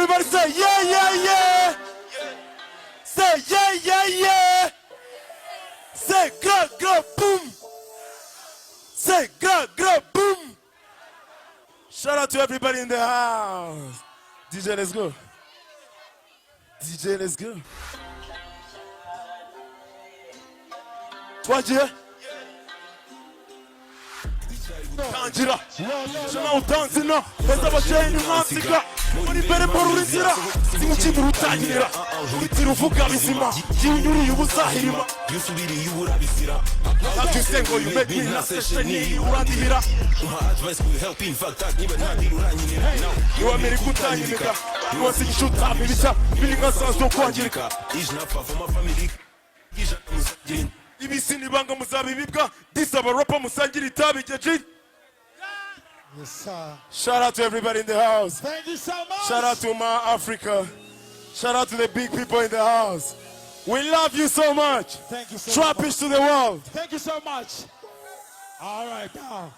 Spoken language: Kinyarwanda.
Everybody say yeah, yeah, yeah. Say yeah, yeah, yeah. Say go, go, boom. Say go, go, boom. Shout out to everybody in the house. DJ, let's go. DJ, let's go. Twagiye. Tangira. Shema utanzina. Beza basheni mwansiga. Muri bere porurizira. Simuchindi rutangirira. Bitira uvuga bizima. Jinyuri ubuzahirima. Yusubiri yuburabisira. Ati sengo you make me na sesheni urandihira. My advice will help in fact that niba ntadiruranyinira. You are me kutanyirika. You want to shoot up ibica. Bilinga sans do kwangirika. Ijnapfa for my family. Ijnapfa. Ibisini banga muzabibibwa. This aba rapper musangira itabi jeje. Yes, sir. Shout out to everybody in the house. Thank you so much. Shout out to my Africa. Shout out to the big people in the house. We love you so much. Thank you so Trap much. is to the world. Thank you so much. All right, now.